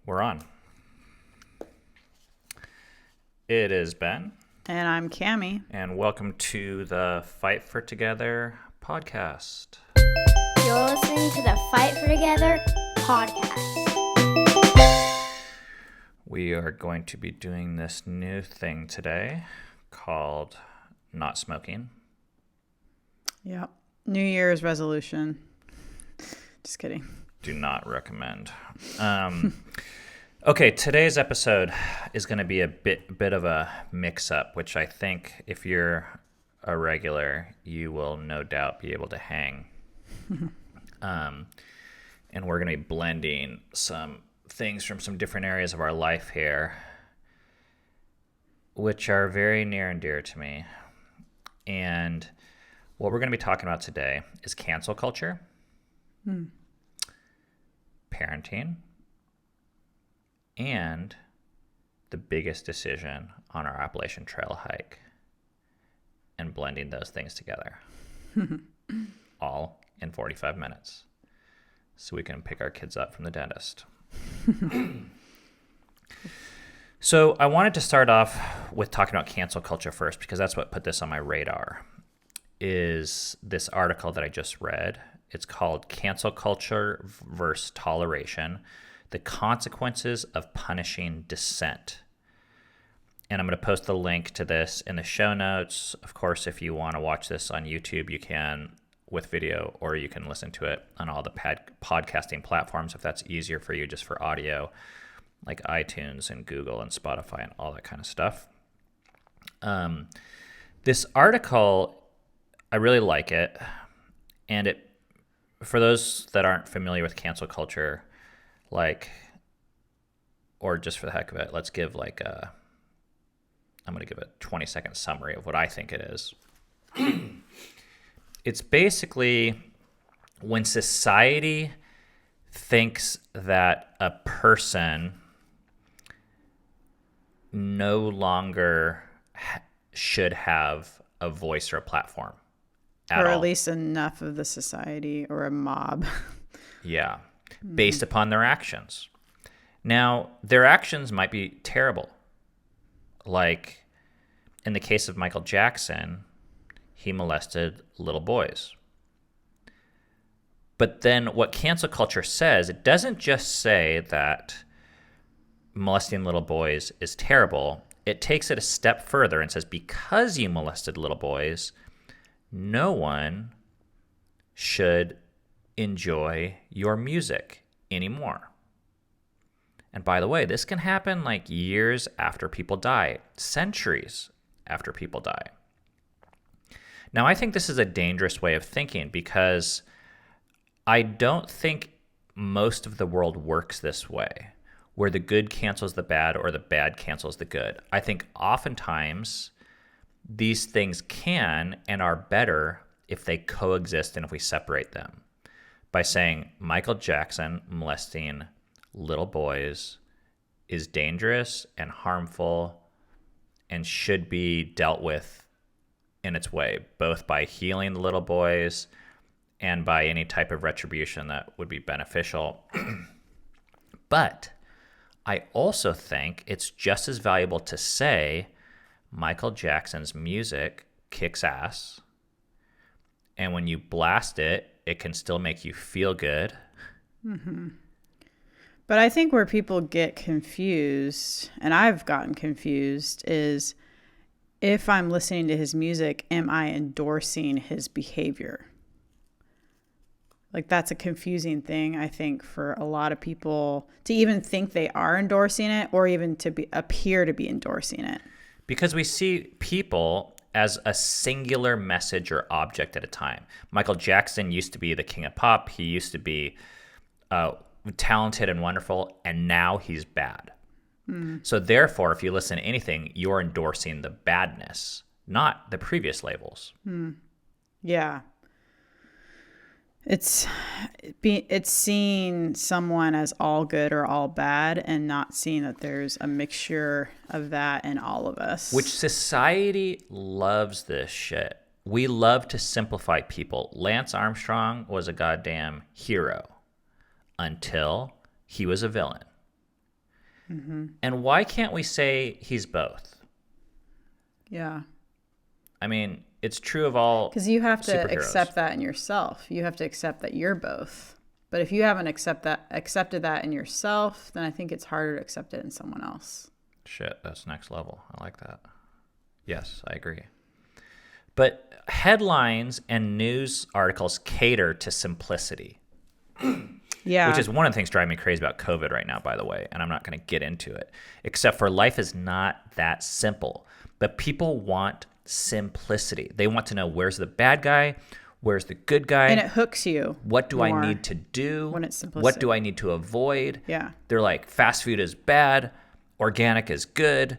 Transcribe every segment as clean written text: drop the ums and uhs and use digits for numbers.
We're on. It is Ben. And I'm Cammie. And welcome to the Fight for Together podcast. You're listening to the Fight for Together podcast. We are going to be doing this new thing today called not smoking. Yep. New Year's resolution. Just kidding. Do not recommend. Okay, today's episode is going to be a bit of a mix-up, which I think if you're a regular, you will no doubt be able to hang. And we're going to be blending some things from some different areas of our life here, which are very near and dear to me. And what we're going to be talking about today is cancel culture, parenting, and the biggest decision on our Appalachian Trail hike, and blending those things together all in 45 minutes so we can pick our kids up from the dentist. So I wanted to start off with talking about cancel culture first, because that's what put this on my radar, is this article that I just read. It's called Cancel Culture versus Toleration: The Consequences of Punishing Dissent. And I'm going to post the link to this in the show notes. Of course, if you want to watch this on YouTube, you can with video, or you can listen to it on all the podcasting platforms if that's easier for you, just for audio, like iTunes and Google and Spotify and all that kind of stuff. This article, I really like it. And it, for those that aren't familiar with cancel culture, or just for the heck of it, let's give I'm going to give a 20-second summary of what I think it is. It's basically when society thinks that a person no longer should have a voice or a platform Or at all. least enough of the society or a mob. Yeah, based upon their actions. Now, their actions might be terrible. Like in the case of Michael Jackson, he molested little boys. But then what cancel culture says, it doesn't just say that molesting little boys is terrible. It takes it a step further and says, because you molested little boys, no one should enjoy your music anymore. And by the way, this can happen like years after people die, centuries after people die. Now, I think this is a dangerous way of thinking, because I don't think most of the world works this way, where the good cancels the bad or the bad cancels the good. I think oftentimes these things can and are better if they coexist and if we separate them by saying Michael Jackson molesting little boys is dangerous and harmful and should be dealt with in its way, both by healing the little boys and by any type of retribution that would be beneficial. But I also think it's just as valuable to say Michael Jackson's music kicks ass, and when you blast it, it can still make you feel good. Mm-hmm. But I think where people get confused, and I've gotten confused, is if I'm listening to his music, am I endorsing his behavior? Like, that's a confusing thing, I think, for a lot of people to even think they are endorsing it, or even to appear to be endorsing it. Because we see people as a singular message or object at a time. Michael Jackson used to be the king of pop. He used to be talented and wonderful, and now he's bad. So therefore, if you listen to anything, you're endorsing the badness, not the previous labels. Yeah. It's seeing someone as all good or all bad, and not seeing that there's a mixture of that in all of us. Which society loves this shit. We love to simplify people. Lance Armstrong was a goddamn hero until he was a villain. And why can't we say he's both? Yeah. I mean, it's true of all Because you have to superheroes. accept that in yourself. You have to accept that you're both. But if you haven't accepted that in yourself, then I think it's harder to accept it in someone else. Shit, that's next level. I like that. Yes, I agree. But headlines and news articles cater to simplicity. Yeah. Which is one of the things driving me crazy about COVID right now, by the way, and I'm not going to get into it, except for life is not that simple. But people want simplicity. They want to know, where's the bad guy? Where's the good guy? And it hooks you. What do I more need to do? when it's simplistic. What do I need to avoid? Yeah. They're like, fast food is bad, organic is good.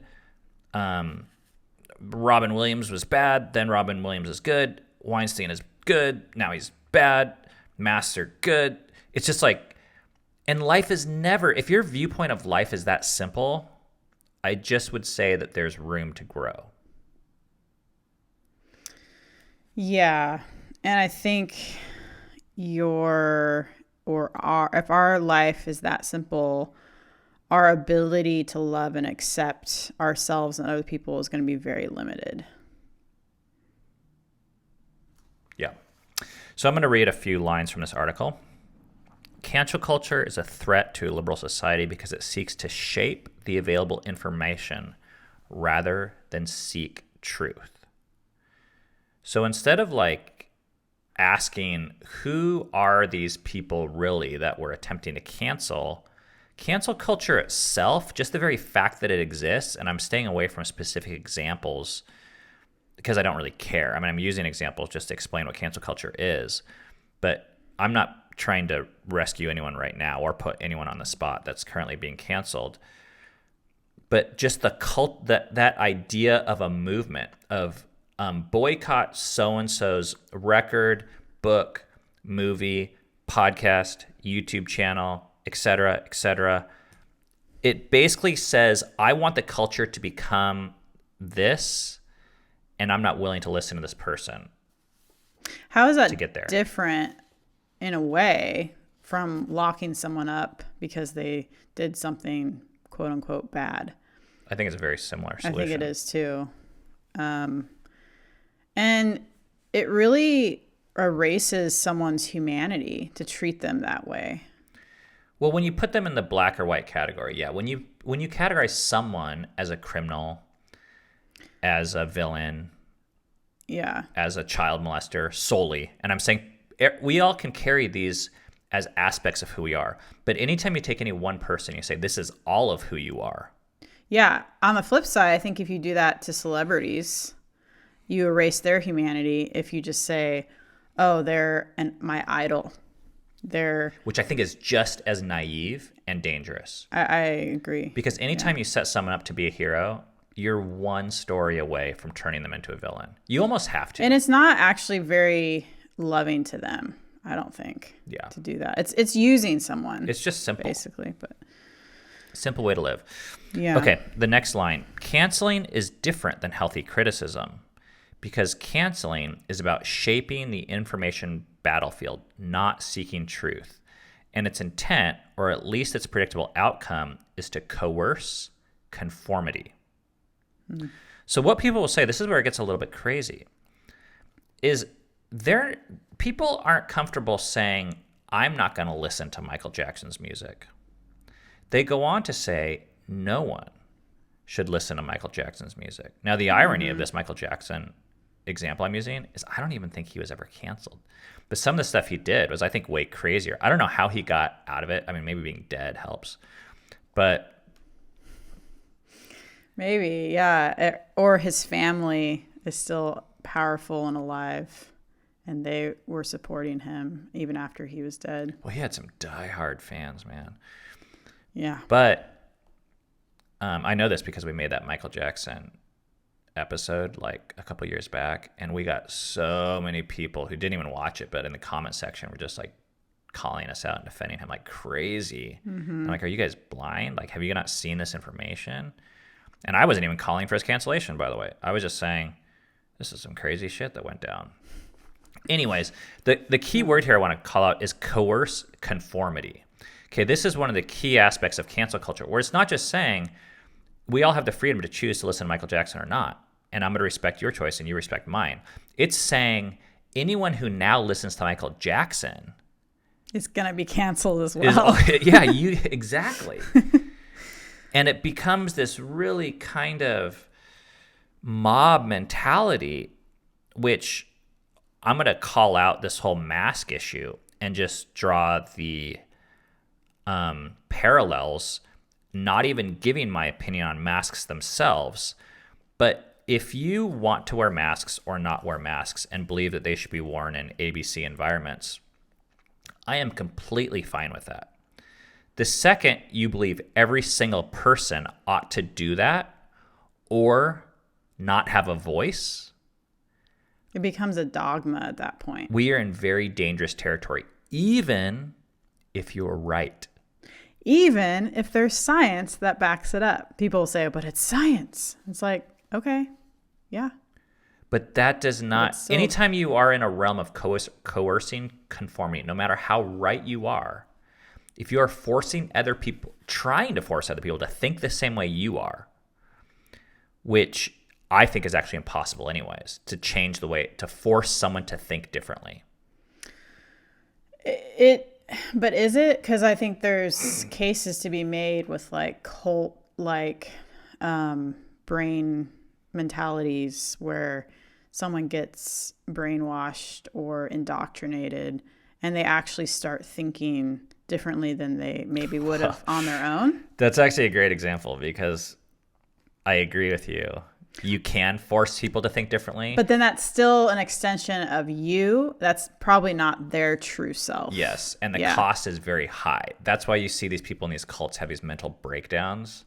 Robin Williams was bad, then Robin Williams is good. Weinstein is good, now he's bad. Masks are good. It's just like, and life is never, if your viewpoint of life is that simple, I just would say that there's room to grow. Yeah. And I think if our life is that simple, our ability to love and accept ourselves and other people is going to be very limited. Yeah. So I'm going to read a few lines from this article. Cancel culture is a threat to a liberal society because it seeks to shape the available information rather than seek truth. So instead of like asking who are these people really that we're attempting to cancel culture itself, just the very fact that it exists, and I'm staying away from specific examples because I don't really care. I mean, I'm using examples just to explain what cancel culture is, but I'm not trying to rescue anyone right now or put anyone on the spot that's currently being canceled. But just that idea of a movement of boycott so-and-so's record, book, movie, podcast, YouTube channel, etc. It basically says, I want the culture to become this, and I'm not willing to listen to this person. How is that to get there. different in a way from locking someone up because they did something quote unquote bad? I think it's a very similar solution. I think it is too. And it really erases someone's humanity to treat them that way. Well, when you put them in the black or white category, yeah. When you categorize someone as a criminal, as a villain, Yeah. as a child molester solely, and I'm saying we all can carry these as aspects of who we are. But anytime you take any one person, you say, this is all of who you are. Yeah. On the flip side, I think if you do that to celebrities, you erase their humanity if you just say, oh, they're my idol. Which I think is just as naive and dangerous. I agree. Because anytime you set someone up to be a hero, you're one story away from turning them into a villain. You almost have to. And it's not actually very loving to them, I don't think. Yeah. To do that. It's using someone. It's just simple. Basically, but simple way to live. Yeah. Okay, the next line. Canceling is different than healthy criticism because canceling is about shaping the information battlefield, not seeking truth. And its intent, or at least its predictable outcome, is to coerce conformity. So what people will say, this is where it gets a little bit crazy, is people aren't comfortable saying, I'm not going to listen to Michael Jackson's music. They go on to say, no one should listen to Michael Jackson's music. Now, the irony of this Michael Jackson example I'm using is I don't even think he was ever canceled. But some of the stuff he did was, I think, way crazier. I don't know how he got out of it. I mean, maybe being dead helps. But maybe, yeah. Or his family is still powerful and alive, and they were supporting him even after he was dead. well, he had some diehard fans, man. Yeah. But I know this because we made that Michael Jackson episode like a couple years back, and we got so many people who didn't even watch it, but in the comment section were just like calling us out and defending him like crazy. I'm like, are you guys blind? Like, have you not seen this information? And I wasn't even calling for his cancellation, by the way. I was just saying, this is some crazy shit that went down. Anyways, the key word here I want to call out is coerce conformity. okay, this is one of the key aspects of cancel culture, where it's not just saying we all have the freedom to choose to listen to Michael Jackson or not, and I'm going to respect your choice and you respect mine. It's saying anyone who now listens to Michael Jackson It's going to be canceled as well. Exactly. And it becomes this really kind of mob mentality, which I'm going to call out this whole mask issue and just draw the parallels, not even giving my opinion on masks themselves. But if you want to wear masks or not wear masks and believe that they should be worn in ABC environments, I am completely fine with that. The second you believe every single person ought to do that or not have a voice, It becomes a dogma at that point. we are in very dangerous territory, even if you're right. Even if there's science that backs it up. People will say, but it's science. It's like, okay, yeah. But that does not, still- anytime you are in a realm of coercing conformity, no matter how right you are, if you are forcing other people, trying to force other people to think the same way you are, which I think is actually impossible anyways, to change the way, to force someone to think differently. But is it? Because I think there's cases to be made with like cult, like brain mentalities where someone gets brainwashed or indoctrinated and they actually start thinking differently than they maybe would have on their own. That's actually a great example because I agree with you. You can force people to think differently. But then that's still an extension of you. That's probably not their true self. Yes, and the Yeah. cost is very high. That's why you see these people in these cults have these mental breakdowns,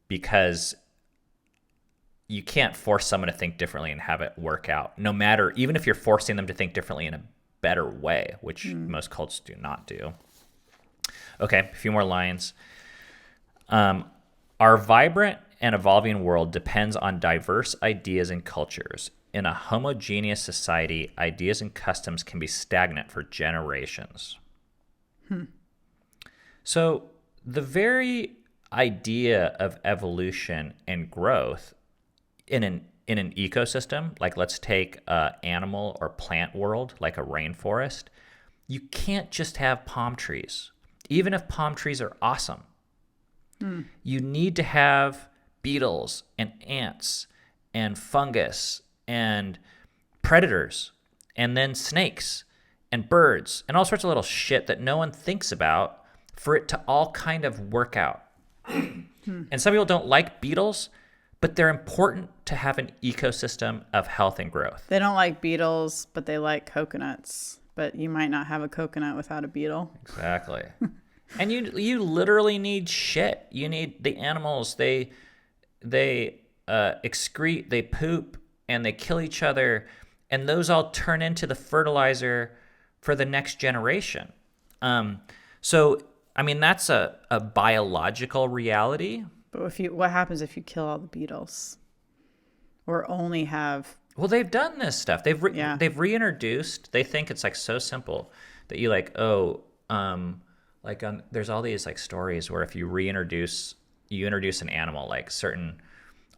because you can't force someone to think differently and have it work out, no matter, even if you're forcing them to think differently in a better way, which most cults do not do. Okay, a few more lines. Our vibrant and evolving world depends on diverse ideas and cultures. In a homogeneous society, ideas and customs can be stagnant for generations. So the very idea of evolution and growth in an ecosystem, like let's take an animal or plant world, like a rainforest, you can't just have palm trees, even if palm trees are awesome. You need to have beetles and ants and fungus and predators and then snakes and birds and all sorts of little shit that no one thinks about for it to all kind of work out. And some people don't like beetles, but they're important to have an ecosystem of health and growth. They don't like beetles, but they like coconuts. But you might not have a coconut without a beetle. Exactly. And you literally need shit. You need the animals. They excrete, they poop, and they kill each other, and those all turn into the fertilizer for the next generation. So I mean that's a biological reality. But what happens if you kill all the beetles? Or only have... Well, they've done this stuff. They've reintroduced. They think it's like so simple that you like there's all these like stories where if you introduce an animal, like certain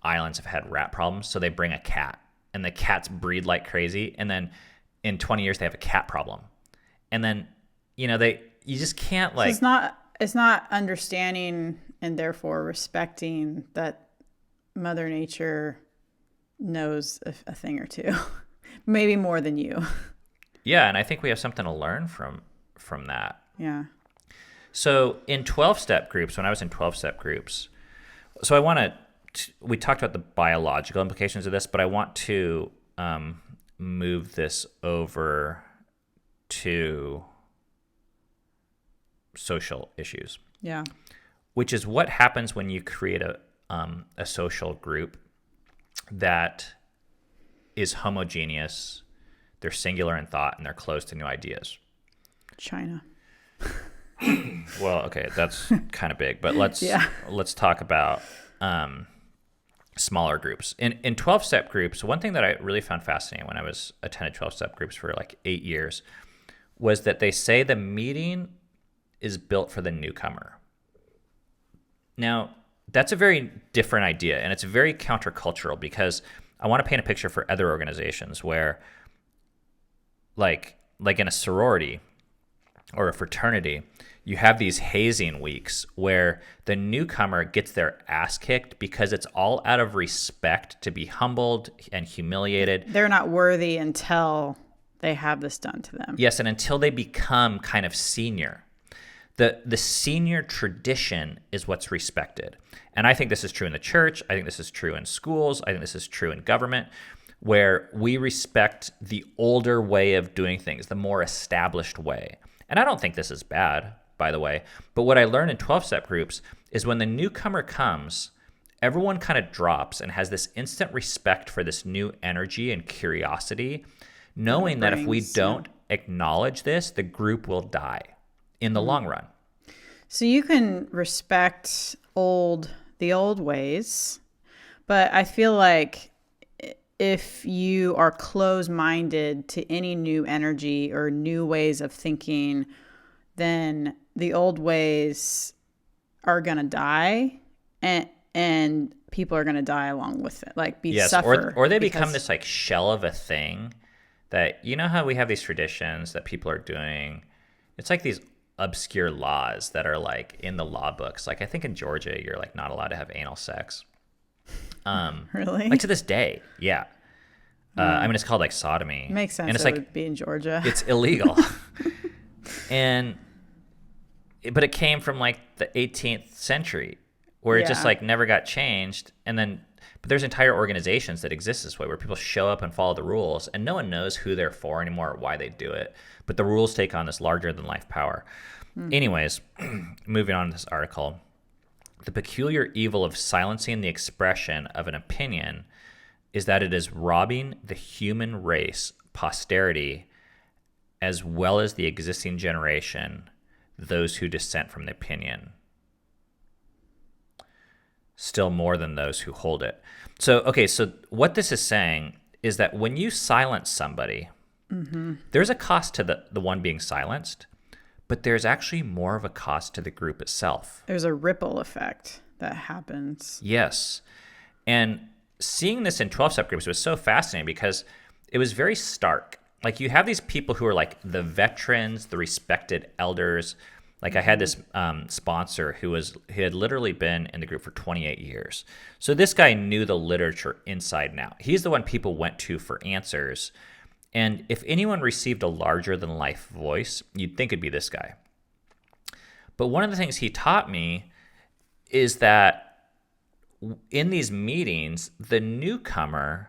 islands have had rat problems, so they bring a cat and the cats breed like crazy, and then in 20 years they have a cat problem, and then you just can't like. So it's not understanding and therefore respecting that Mother Nature knows a thing or two, maybe more than you. Yeah, and I think we have something to learn from that. Yeah. So in 12-step groups, when I was in 12-step groups, so we talked about the biological implications of this, but I want to move this over to social issues. Yeah. Which is what happens when you create a social group that is homogeneous, they're singular in thought, and they're closed to new ideas. China. Well, okay, that's kind of big, but let's talk about smaller groups. In 12-step groups, one thing that I really found fascinating when I was attended 12-step groups for like 8 years was that they say the meeting is built for the newcomer. Now, that's a very different idea, and it's very countercultural, because I want to paint a picture for other organizations where, like in a sorority or a fraternity, you have these hazing weeks where the newcomer gets their ass kicked because it's all out of respect to be humbled and humiliated. They're not worthy until they have this done to them. Yes, and until they become kind of senior. The senior tradition is what's respected. And I think this is true in the church. I think this is true in schools. I think this is true in government, where we respect the older way of doing things, the more established way. And I don't think this is bad, by the way. But what I learned in 12-step groups is when the newcomer comes, everyone kind of drops and has this instant respect for this new energy and curiosity, knowing that if we don't acknowledge this, the group will die in the long run. So you can respect the old ways, but I feel like if you are closed-minded to any new energy or new ways of thinking, then the old ways are going to die, and people are going to die along with it, like suffer. Or they become this like shell of a thing that, you know how we have these traditions that people are doing. It's like these obscure laws that are like in the law books. Like I think in Georgia, you're like not allowed to have anal sex. Really? Like to this day, yeah. I mean, it's called like sodomy. Makes sense. And it's it like would be in Georgia. It's illegal. But it came from like the 18th century, where it just like never got changed. But there's entire organizations that exist this way, where people show up and follow the rules, and no one knows who they're for anymore or why they do it. But the rules take on this larger than life power. Anyways, moving on to this article. The peculiar evil of silencing the expression of an opinion is that it is robbing the human race, posterity, as well as the existing generation, those who dissent from the opinion, still more than those who hold it. So what this is saying is that when you silence somebody, there's a cost to the one being silenced, but there's actually more of a cost to the group itself. There's a ripple effect that happens. Yes. And seeing this in 12-step groups was so fascinating because it was very stark. Like you have these people who are like the veterans, the respected elders. Like I had this sponsor who had literally been in the group for 28 years. So this guy knew the literature inside and out. He's the one people went to for answers. And if anyone received a larger than life voice, you'd think it'd be this guy. But one of the things he taught me is that in these meetings, the newcomer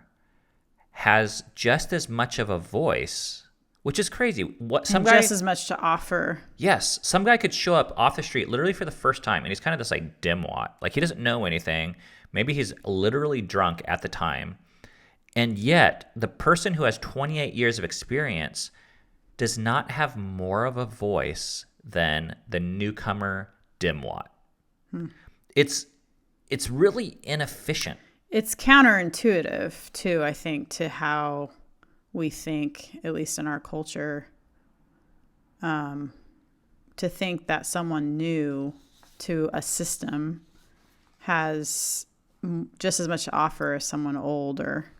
has just as much of a voice, which is crazy. Just as much to offer. Yes. Some guy could show up off the street literally for the first time, and he's kind of this like dimwat. Like he doesn't know anything. Maybe he's literally drunk at the time. And yet, the person who has 28 years of experience does not have more of a voice than the newcomer dimwat. It's really inefficient. It's counterintuitive, too, I think, to how we think, at least in our culture, to think that someone new to a system has just as much to offer as someone older.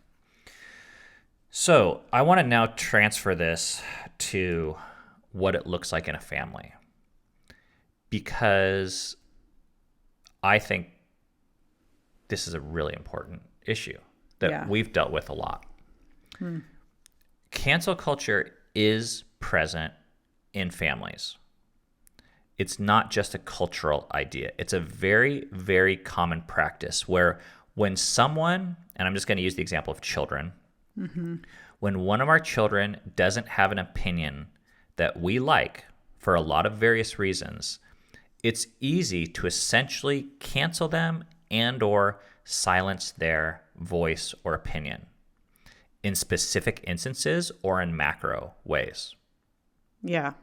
So I want to now transfer this to what it looks like in a family, because I think this is a really important issue that we've dealt with a lot. Cancel culture is present in families. It's not just a cultural idea. It's a very, very common practice where when someone, and I'm just going to use the example of children, when one of our children doesn't have an opinion that we like for a lot of various reasons, it's easy to essentially cancel them and or silence their voice or opinion in specific instances or in macro ways. Yeah.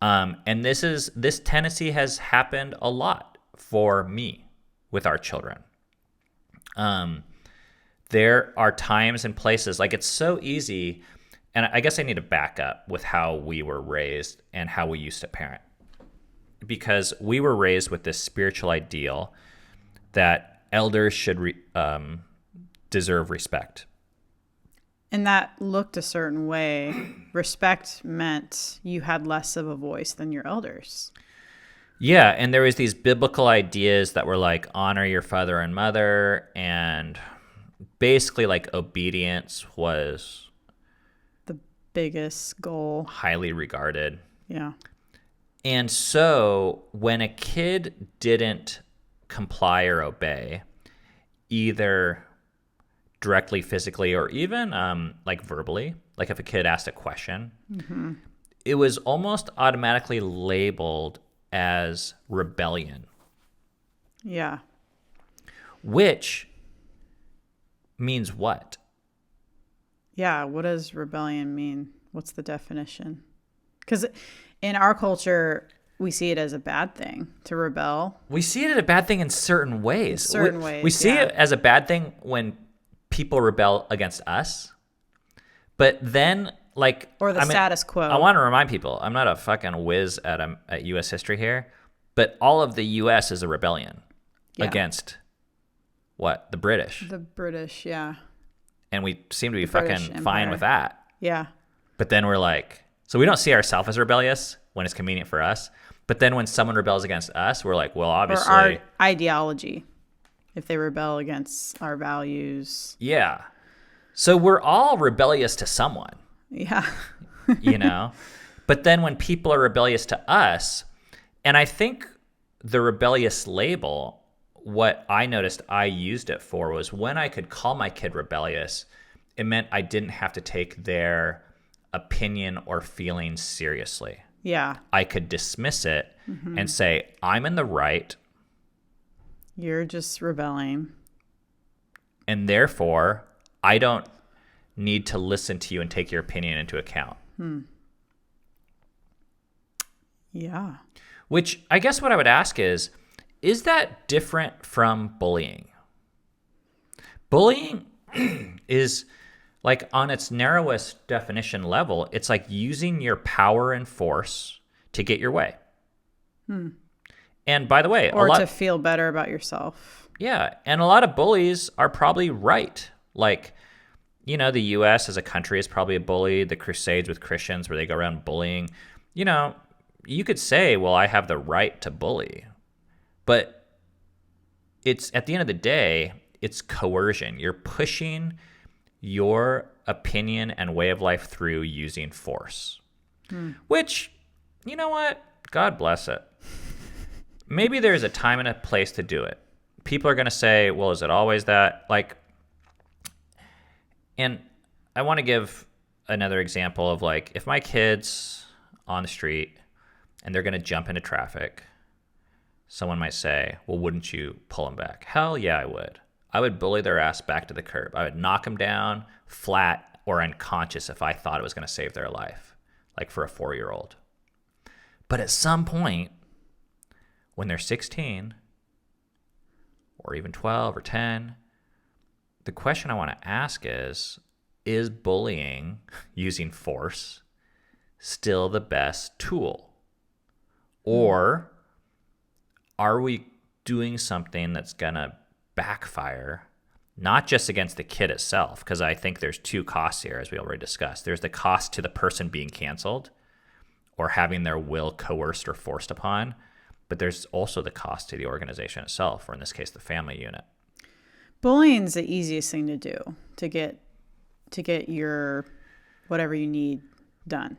And this tendency has happened a lot for me with our children. There are times and places, like it's so easy, and I guess I need to back up with how we were raised and how we used to parent. because we were raised with this spiritual ideal that elders should deserve respect. And that looked a certain way. Respect meant you had less of a voice than your elders. Yeah, and there was these biblical ideas that were like honor your father and mother, and basically like obedience was The biggest goal. highly regarded. Yeah. And so when a kid didn't comply or obey, either directly physically or even like verbally, like if a kid asked a question, it was almost automatically labeled as rebellion, Yeah. which means what? Yeah. What does rebellion mean? What's the definition? Because in our culture, we see it as a bad thing to rebel. We see it as a bad thing in certain ways. We see yeah. it as a bad thing when people rebel against us, but then Or the status quo. I want to remind people, I'm not a fucking whiz at U.S. history here, but all of the U.S. is a rebellion against what? The British. The British, yeah. And we seem to be British fucking fine Empire. with that. Yeah. But then we're like, so we don't see ourselves as rebellious when it's convenient for us. But then when someone rebels against us, we're like, well, obviously. Or our ideology, if they rebel against our values. Yeah. So we're all rebellious to someone, Yeah. you know? But then when people are rebellious to us, and I think the rebellious label, what I noticed I used it for was when I could call my kid rebellious, it meant I didn't have to take their opinion or feelings seriously. Yeah. I could dismiss it and say, I'm in the right, You're just rebelling. and therefore I don't need to listen to you and take your opinion into account. Yeah. Which I guess what I would ask is that different from bullying? Bullying is like on its narrowest definition level, it's like using your power and force to get your way. And by the way, Or to feel better about yourself. yeah, and a lot of bullies are probably right. Like, you know, the U.S. as a country is probably a bully. The Crusades with Christians where they go around bullying. You know, you could say, well, I have the right to bully. But it's at the end of the day, it's coercion. You're pushing your opinion and way of life through using force. Which, you know what? God bless it. Maybe there's a time and a place to do it. People are going to say, well, is it always that? Like, and I want to give another example of like, if my kid's on the street and they're going to jump into traffic, someone might say, well, wouldn't you pull them back? Hell yeah, I would. I would bully their ass back to the curb. I would knock them down flat or unconscious if I thought it was going to save their life, like for a 4-year-old. But at some point, when they're 16 or even 12 or 10, the question I want to ask is bullying using force still the best tool? Or are we doing something that's going to backfire, not just against the kid itself? Because I think there's two costs here, as we already discussed. There's the cost to the person being canceled or having their will coerced or forced upon. But there's also the cost to the organization itself, or in this case, the family unit. Bullying's the easiest thing to do to get your whatever you need done.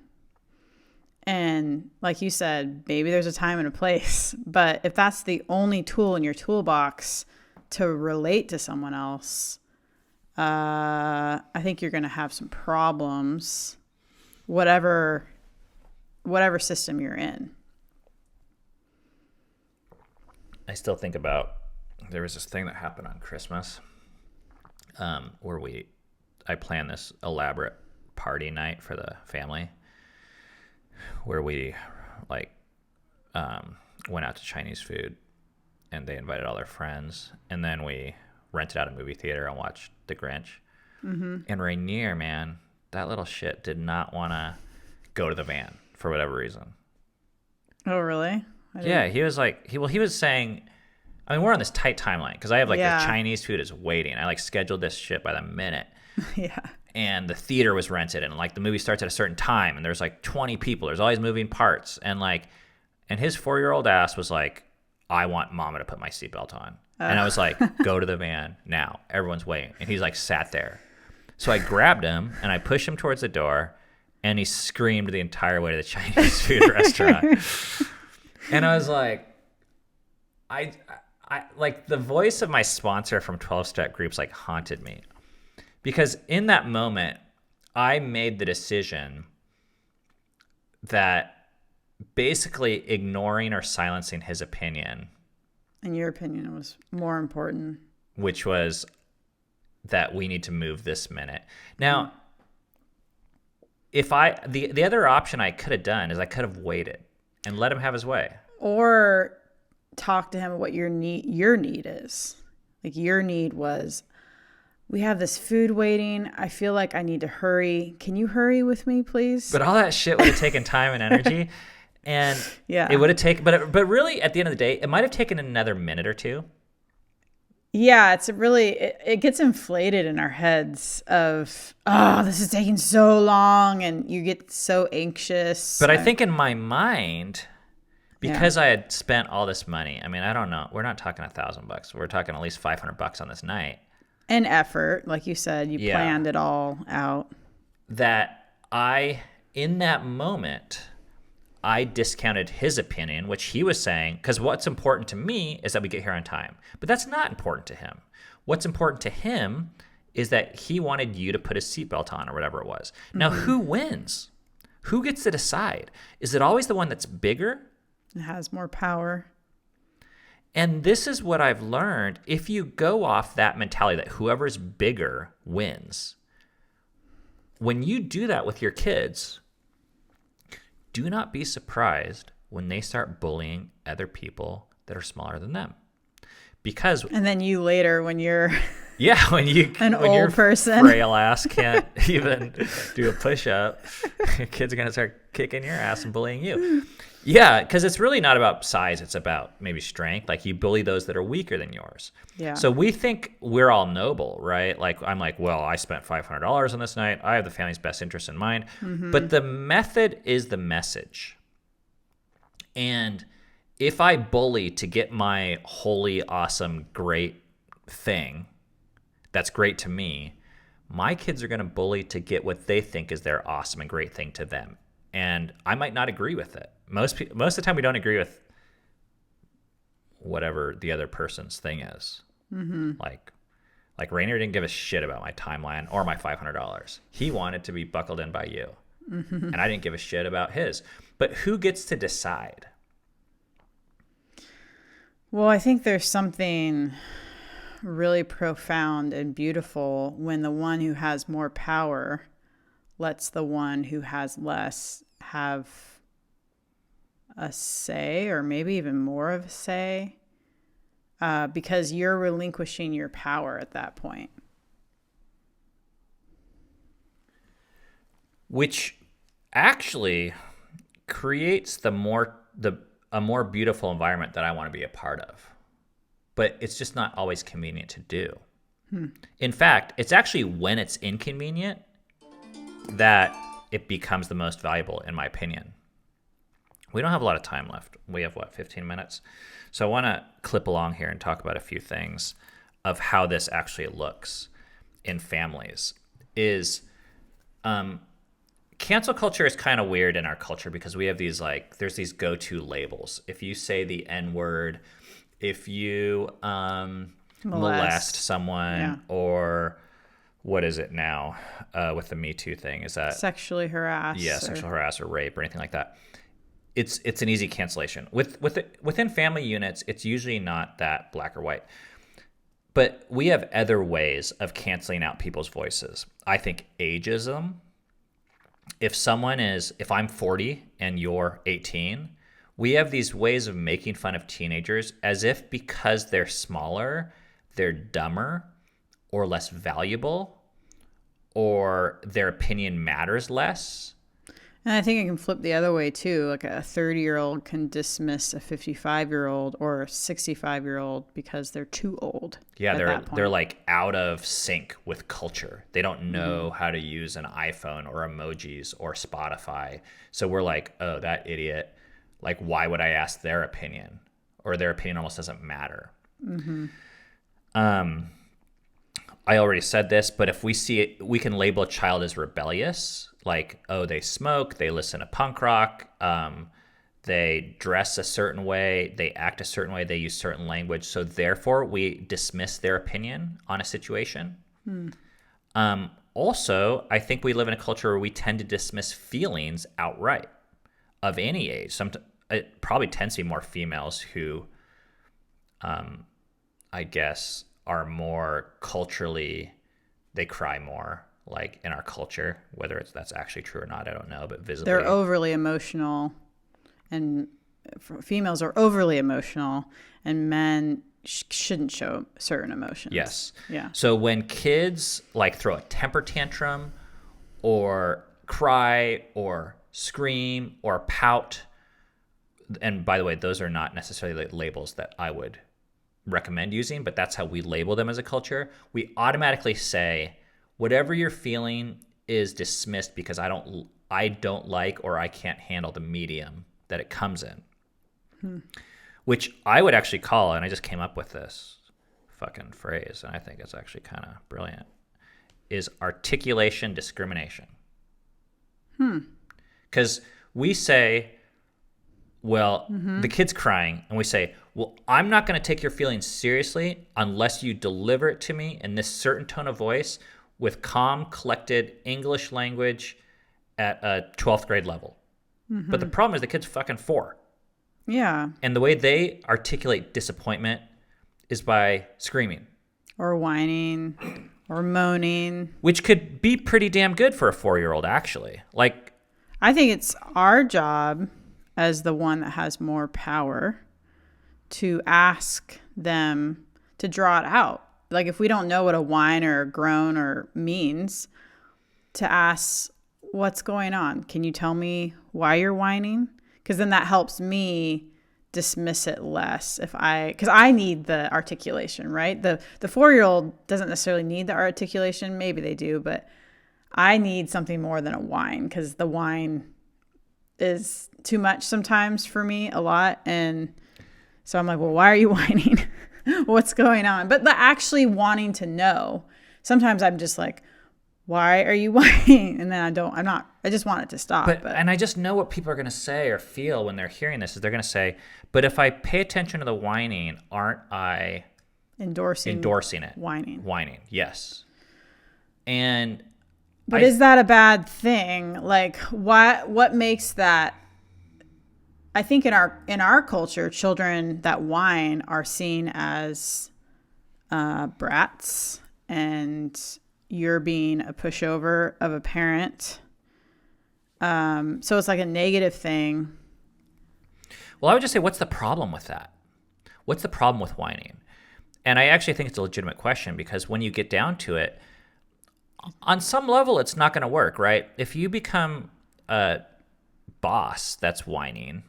And like you said, maybe there's a time and a place. But if that's the only tool in your toolbox to relate to someone else, I think you're going to have some problems, whatever system you're in. I still think about, there was this thing that happened on Christmas where I planned this elaborate party night for the family where we went out to Chinese food and they invited all their friends, and then we rented out a movie theater and watched The Grinch. And Rainier, man, that little shit did not want to go to the van for whatever reason. Oh, really? Yeah, he was like, he was saying, I mean, we're on this tight timeline because I have like the Chinese food is waiting. I like scheduled this shit by the minute. Yeah. And the theater was rented, and like the movie starts at a certain time, and there's like 20 people. There's always moving parts, and his 4-year-old ass was like, I want mama to put my seatbelt on. And I was like, go to the van now. Everyone's waiting. And he's like sat there. So I grabbed him and I pushed him towards the door, and he screamed the entire way to the Chinese food restaurant. And I was like, I like the voice of my sponsor from 12-step groups like haunted me, because in that moment I made the decision that basically ignoring or silencing his opinion, and your opinion was more important, which was that we need to move this minute. Now, if the other option I could have done is I could have waited and let him have his way, or talk to him what your need is. Like, your need was, we have this food waiting. I feel like I need to hurry. Can you hurry with me, please? But all that shit would have taken time and energy, and it would have taken. But really, at the end of the day, it might have taken another minute or two. Yeah, it gets inflated in our heads of, oh, this is taking so long, and you get so anxious. But I think in my mind, because I had spent all this money, I mean, I don't know, we're not talking $1,000. We're talking at least $500 on this night. And effort, like you said, you planned it all out. That in that moment, I discounted his opinion, which he was saying, because what's important to me is that we get here on time. But that's not important to him. What's important to him is that he wanted you to put his seatbelt on or whatever it was. Now, who wins? Who gets to decide? Is it always the one that's bigger? It has more power. And this is what I've learned. If you go off that mentality that whoever's bigger wins, when you do that with your kids, do not be surprised when they start bullying other people that are smaller than them. And then you later, when you're when an when old your person, frail ass can't even do a push-up, your kids are going to start kicking your ass and bullying you. Yeah, because it's really not about size. It's about maybe strength. Like, you bully those that are weaker than yours. Yeah. So we think we're all noble, right? Like, I'm like, well, I spent $500 on this night. I have the family's best interest in mind. But the method is the message. And if I bully to get my holy, awesome, great thing that's great to me, my kids are going to bully to get what they think is their awesome and great thing to them. And I might not agree with it. Most of the time, we don't agree with whatever the other person's thing is. Like Rainier didn't give a shit about my timeline or my $500. He wanted to be buckled in by you, and I didn't give a shit about his. But who gets to decide? Well, I think there's something really profound and beautiful when the one who has more power lets the one who has less have a say, or maybe even more of a say, because you're relinquishing your power at that point. Which actually creates a more beautiful environment that I want to be a part of. But it's just not always convenient to do. In fact, it's actually when it's inconvenient that it becomes the most valuable, in my opinion. We don't have a lot of time left. We have, 15 minutes? So I want to clip along here and talk about a few things of how this actually looks in families. Cancel culture is kind of weird in our culture because we have these, there's these go-to labels. If you say the N-word, if you molest someone, or what is it now with the Me Too thing? Is that sexually harass? Yeah, sexual harass or rape or anything like that. It's an easy cancellation. Within family units, it's usually not that black or white. But we have other ways of canceling out people's voices. I think ageism. If I'm 40 and you're 18, we have these ways of making fun of teenagers as if because they're smaller, they're dumber or less valuable, or their opinion matters less. And I think it can flip the other way too. Like a 30-year-old can dismiss a 55-year-old or a 65-year-old because they're too old. Yeah, at that point. they're like out of sync with culture. They don't know how to use an iPhone or emojis or Spotify. So we're like, oh, that idiot. Like, why would I ask their opinion? Or their opinion almost doesn't matter. I already said this, but if we see it, we can label a child as rebellious. Like, oh, they smoke, they listen to punk rock, they dress a certain way, they act a certain way, they use certain language. So therefore, we dismiss their opinion on a situation. Also, I think we live in a culture where we tend to dismiss feelings outright of any age. It probably tends to be more females who, I guess, are more culturally, they cry more. Like in our culture, whether that's actually true or not, I don't know, but visibly. They're overly emotional, and females are overly emotional, and men shouldn't show certain emotions. Yes. Yeah. So when kids like throw a temper tantrum or cry or scream or pout, and by the way, those are not necessarily labels that I would recommend using, but that's how we label them as a culture. We automatically say, whatever you're feeling is dismissed because I don't like or I can't handle the medium that it comes in. Which I would actually call, and I just came up with this fucking phrase, and I think it's actually kind of brilliant, is articulation discrimination. Because we say, well, the kid's crying, and we say, well, I'm not going to take your feelings seriously unless you deliver it to me in this certain tone of voice with calm, collected English language at a 12th grade level. But the problem is the kid's fucking 4. Yeah. And the way they articulate disappointment is by screaming. Or whining or moaning. Which could be pretty damn good for a 4-year-old, actually. Like, I think it's our job as the one that has more power to ask them to draw it out. Like if we don't know what a whine or a groan or means, to ask, what's going on? Can you tell me why you're whining? Because then that helps me dismiss it less because I need the articulation, right? The 4-year-old doesn't necessarily need the articulation. Maybe they do, but I need something more than a whine because the whine is too much sometimes for me, a lot. And so I'm like, well, why are you whining? What's going on? But the actually wanting to know, sometimes I'm just like, why are you whining? And then I just want it to stop. But. And I just know what people are going to say or feel when they're hearing this is they're going to say, but if I pay attention to the whining, aren't I endorsing it? Whining, yes. But is that a bad thing? Like, what makes that? I think in our culture, children that whine are seen as brats, and you're being a pushover of a parent. So it's like a negative thing. Well, I would just say, what's the problem with that? What's the problem with whining? And I actually think it's a legitimate question because when you get down to it, on some level, it's not going to work, right? If you become a boss that's whining,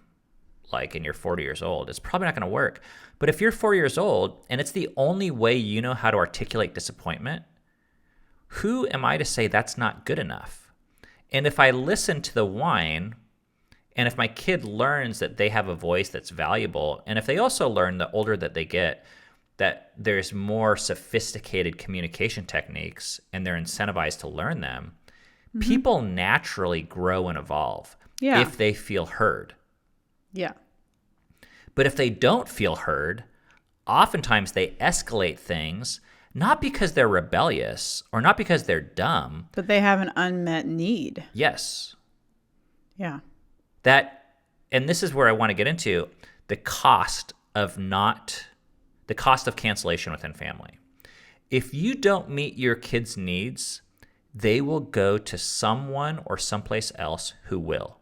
like, and you're 40 years old, it's probably not going to work. But if you're 4 years old and it's the only way you know how to articulate disappointment, who am I to say that's not good enough? And if I listen to the whine, and if my kid learns that they have a voice that's valuable, and if they also learn the older that they get, that there's more sophisticated communication techniques and they're incentivized to learn them, people naturally grow and evolve if they feel heard. Yeah. But if they don't feel heard, oftentimes they escalate things, not because they're rebellious or not because they're dumb. But they have an unmet need. Yes. Yeah. And this is where I want to get into the cost of cancellation within family. If you don't meet your kids' needs, they will go to someone or someplace else who will.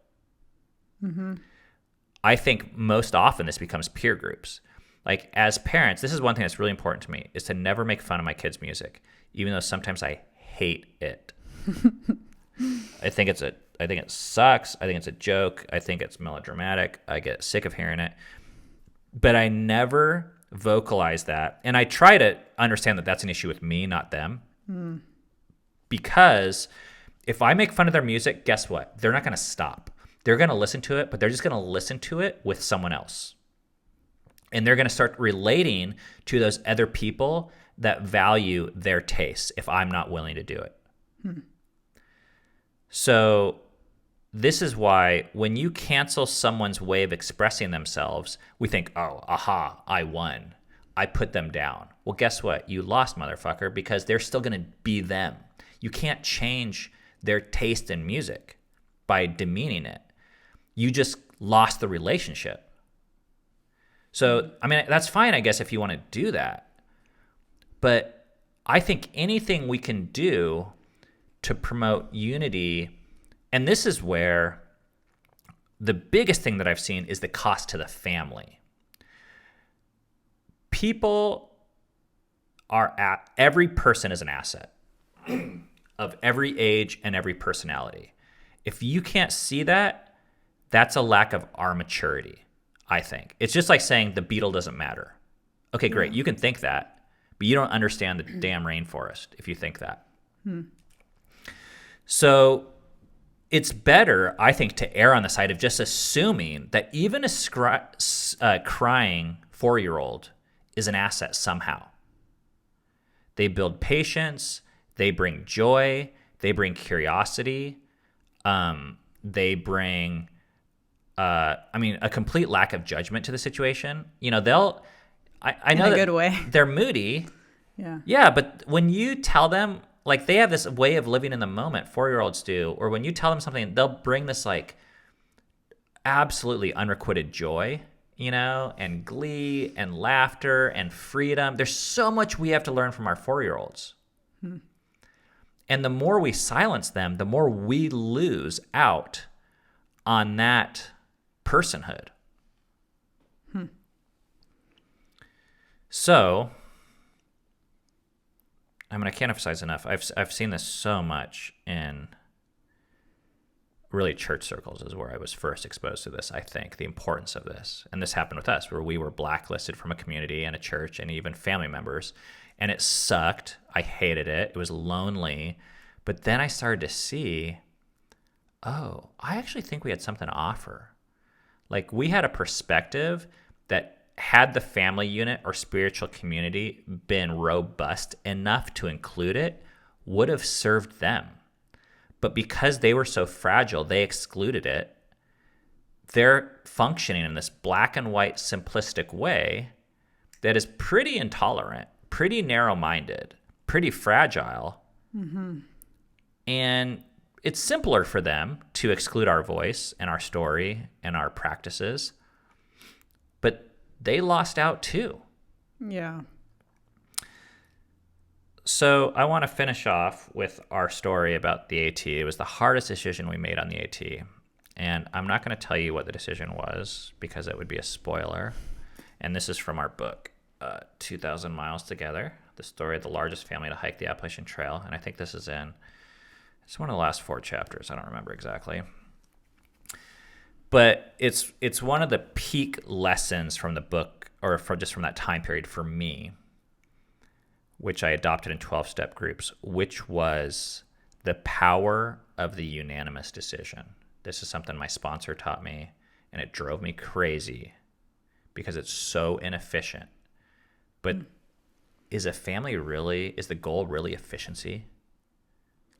I think most often this becomes peer groups. Like as parents, this is one thing that's really important to me, is to never make fun of my kids' music, even though sometimes I hate it. I think it's I think it sucks. I think it's a joke. I think it's melodramatic. I get sick of hearing it. But I never vocalize that. And I try to understand that that's an issue with me, not them. Because if I make fun of their music, guess what? They're not going to stop. They're going to listen to it, but they're just going to listen to it with someone else. And they're going to start relating to those other people that value their tastes if I'm not willing to do it. So this is why when you cancel someone's way of expressing themselves, we think, oh, aha, I won. I put them down. Well, guess what? You lost, motherfucker, because they're still going to be them. You can't change their taste in music by demeaning it. You just lost the relationship. So, I mean, that's fine, I guess, if you want to do that. But I think anything we can do to promote unity, and this is where the biggest thing that I've seen is the cost to the family. People every person is an asset of every age and every personality. If you can't see that, that's a lack of our maturity, I think. It's just like saying the beetle doesn't matter. Okay, great. You can think that, but you don't understand the damn rainforest if you think that. So it's better, I think, to err on the side of just assuming that even a crying 4-year-old is an asset somehow. They build patience. They bring joy. They bring curiosity. They bring, a complete lack of judgment to the situation. You know, I know in a that good way. They're moody. Yeah. Yeah, but when you tell them, like, they have this way of living in the moment, 4-year-olds do, or when you tell them something, they'll bring this, like, absolutely unrequited joy, you know, and glee and laughter and freedom. There's so much we have to learn from our 4-year-olds. And the more we silence them, the more we lose out on that personhood. So, I mean, I can't emphasize enough. I've seen this so much in really church circles is where I was first exposed to this, I think, the importance of this. And this happened with us, where we were blacklisted from a community and a church and even family members. And it sucked. I hated it. It was lonely. But then I started to see, oh, I actually think we had something to offer. Like, we had a perspective that had the family unit or spiritual community been robust enough to include it, would have served them. But because they were so fragile, they excluded it. They're functioning in this black and white simplistic way that is pretty intolerant, pretty narrow-minded, pretty fragile. And it's simpler for them to exclude our voice and our story and our practices. But they lost out too. Yeah. So I want to finish off with our story about the AT. It was the hardest decision we made on the AT. And I'm not going to tell you what the decision was because it would be a spoiler. And this is from our book, 2,000 Miles Together, the story of the largest family to hike the Appalachian Trail. And I think this is it's one of the last 4 chapters. I don't remember exactly. But it's one of the peak lessons from the book, or from that time period for me, which I adopted in 12-step groups, which was the power of the unanimous decision. This is something my sponsor taught me, and it drove me crazy because it's so inefficient. But is the goal really efficiency?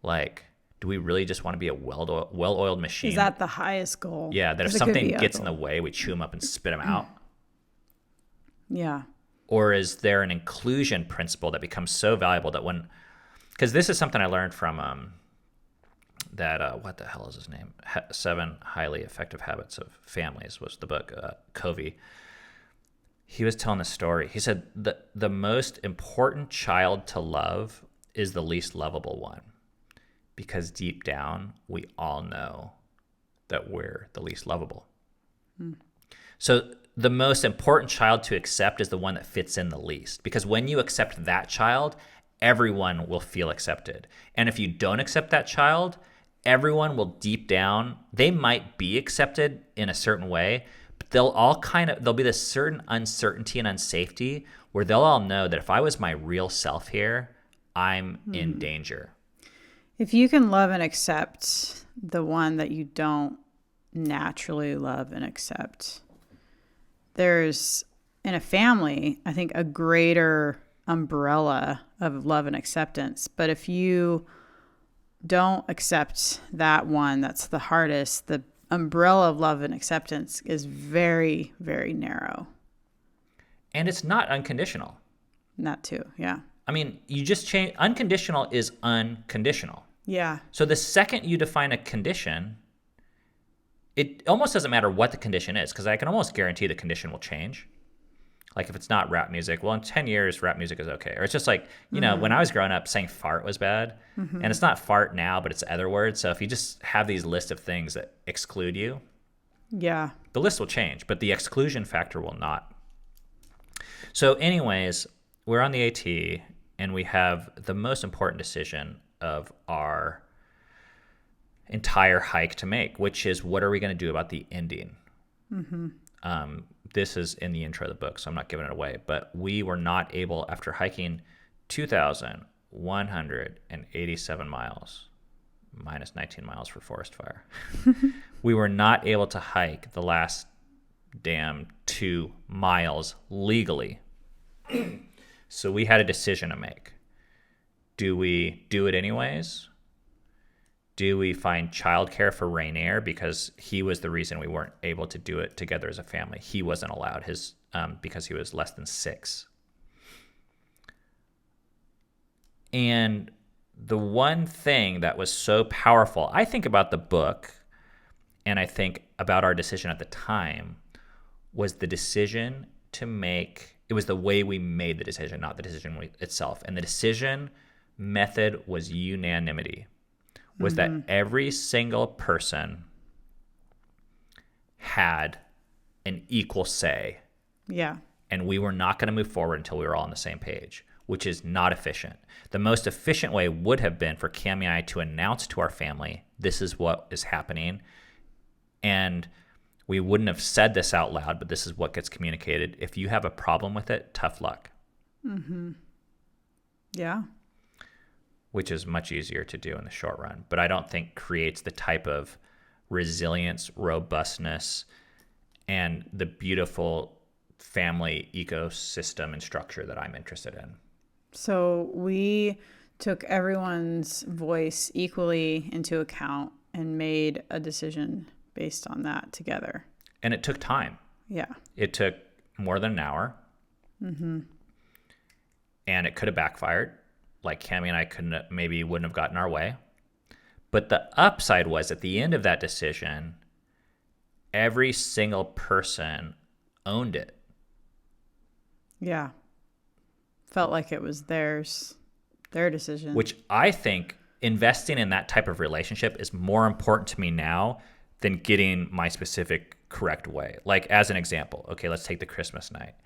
Like, do we really just want to be a well-oiled machine? Is that the highest goal? Yeah, that if something gets in the way, we chew them up and spit them out? Yeah. Or is there an inclusion principle that becomes so valuable that because this is something I learned from what the hell is his name? 7 Highly Effective Habits of Families was the book, Covey. He was telling this story. He said the most important child to love is the least lovable one. Because deep down, we all know that we're the least lovable. So the most important child to accept is the one that fits in the least. Because when you accept that child, everyone will feel accepted. And if you don't accept that child, everyone will deep down, they might be accepted in a certain way, but there'll be this certain uncertainty and unsafety where they'll all know that if I was my real self here, I'm in danger. If you can love and accept the one that you don't naturally love and accept, there's, in a family, I think, a greater umbrella of love and acceptance. But if you don't accept that one that's the hardest, the umbrella of love and acceptance is very, very narrow. And it's not unconditional. That too, yeah. I mean, you just change. Unconditional is unconditional. Yeah. So the second you define a condition, it almost doesn't matter what the condition is, because I can almost guarantee the condition will change. Like if it's not rap music, well, in 10 years, rap music is okay. Or it's just like, you know, when I was growing up, saying fart was bad. And it's not fart now, but it's other words. So if you just have these list of things that exclude you, Yeah. the list will change, but the exclusion factor will not. So anyways, we're on the AT, and we have the most important decision of our entire hike to make, which is what are we going to do about the ending? This is in the intro of the book, so I'm not giving it away. But we were not able, after hiking 2,187 miles, minus 19 miles for forest fire, we were not able to hike the last damn 2 miles legally. So we had a decision to make. Do we do it anyways? Do we find childcare for Rainier, because he was the reason we weren't able to do it together as a family? He wasn't allowed because he was less than 6. And the one thing that was so powerful, I think about the book, and I think about our decision at the time, was the decision to make. It was the way we made the decision, not the decision itself. And the decision method was unanimity. Was that every single person had an equal say. Yeah. And we were not going to move forward until we were all on the same page, which is not efficient. The most efficient way would have been for Cami and I to announce to our family, this is what is happening. And we wouldn't have said this out loud, but this is what gets communicated. If you have a problem with it, tough luck. Yeah. Which is much easier to do in the short run, but I don't think creates the type of resilience, robustness, and the beautiful family ecosystem and structure that I'm interested in. So we took everyone's voice equally into account and made a decision based on that together. And it took time. Yeah. It took more than an hour. And it could have backfired. Like Cami and I wouldn't have gotten our way. But the upside was, at the end of that decision, every single person owned it. Yeah. Felt like it was their decision. Which I think investing in that type of relationship is more important to me now than getting my specific correct way. Like, as an example, okay, let's take the Christmas night.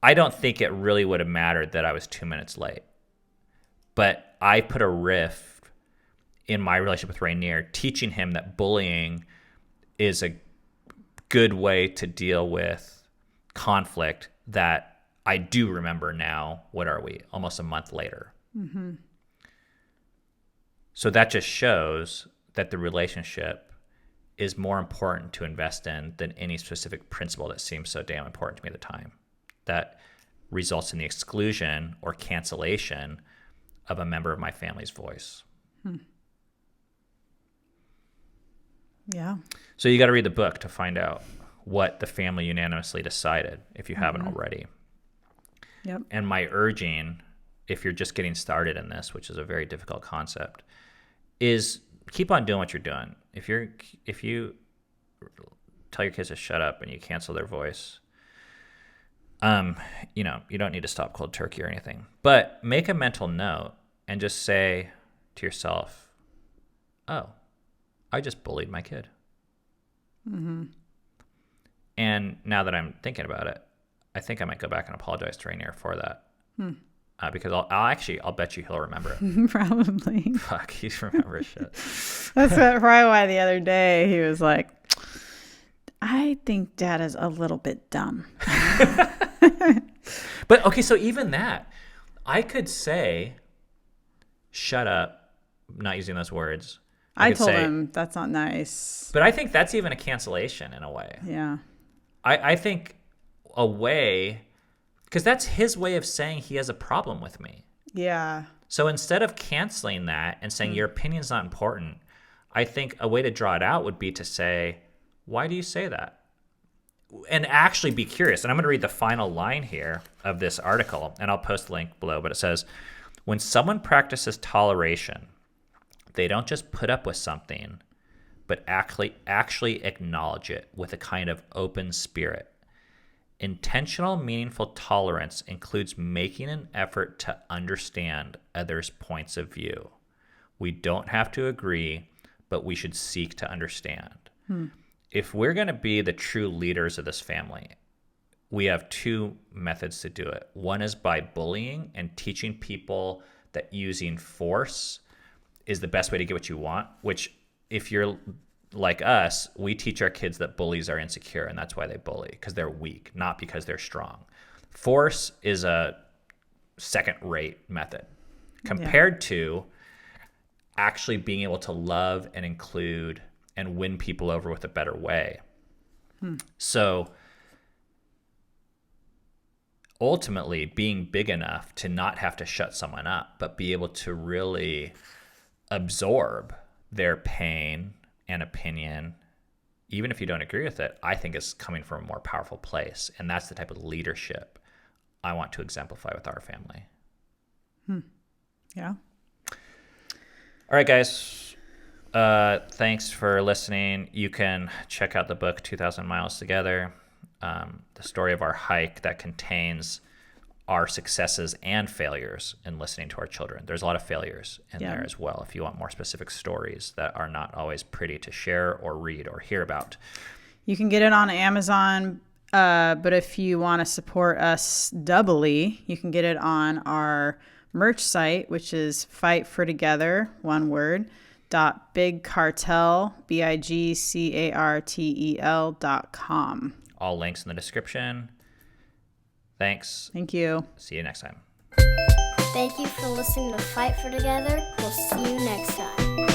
I don't think it really would have mattered that I was 2 minutes late. But I put a riff in my relationship with Rainier, teaching him that bullying is a good way to deal with conflict, that I do remember now. What are we? Almost a month later. So that just shows that the relationship is more important to invest in than any specific principle that seems so damn important to me at the time. That results in the exclusion or cancellation of a member of my family's voice. Yeah. So you got to read the book to find out what the family unanimously decided, if you haven't already. Yep. And my urging, if you're just getting started in this, which is a very difficult concept, is keep on doing what you're doing. If you tell your kids to shut up and you cancel their voice, you don't need to stop cold turkey or anything, but make a mental note and just say to yourself, oh, I just bullied my kid. And now that I'm thinking about it, I think I might go back and apologize to Rainier for that. because I'll bet you he'll remember it. Probably. Fuck, he remembers shit. That's probably why the other day he was like, I think Dad is a little bit dumb. But okay, so even that, I could say, shut up, not using those words. I told him that's not nice. But I think that's even a cancellation in a way. Yeah. I think a way, because that's his way of saying he has a problem with me. Yeah. So instead of canceling that and saying your opinion's not important, I think a way to draw it out would be to say, why do you say that? And actually be curious. And I'm going to read the final line here of this article, and I'll post the link below, but it says, when someone practices toleration, they don't just put up with something, but actually acknowledge it with a kind of open spirit. Intentional, meaningful tolerance includes making an effort to understand others' points of view. We don't have to agree, but we should seek to understand. If we're going to be the true leaders of this family, we have two methods to do it. One is by bullying and teaching people that using force is the best way to get what you want, which if you're like us, we teach our kids that bullies are insecure, and that's why they bully, because they're weak, not because they're strong. Force is a second-rate method compared to actually being able to love and include and win people over with a better way. So ultimately, being big enough to not have to shut someone up, but be able to really absorb their pain and opinion, even if you don't agree with it, I think is coming from a more powerful place. And that's the type of leadership I want to exemplify with our family. Yeah. All right, guys. Thanks for listening. You can check out the book 2,000 Miles Together, the story of our hike that contains our successes and failures in listening to our children. There's a lot of failures in there as well, if you want more specific stories that are not always pretty to share or read or hear about. You can get it on Amazon, but if you want to support us doubly, you can get it on our merch site, which is fightfortogether, one word, .bigcartel, BIGCARTEL.com. All links in the description. Thanks. Thank you. See you next time. Thank you for listening to Fight for Together. We'll see you next time.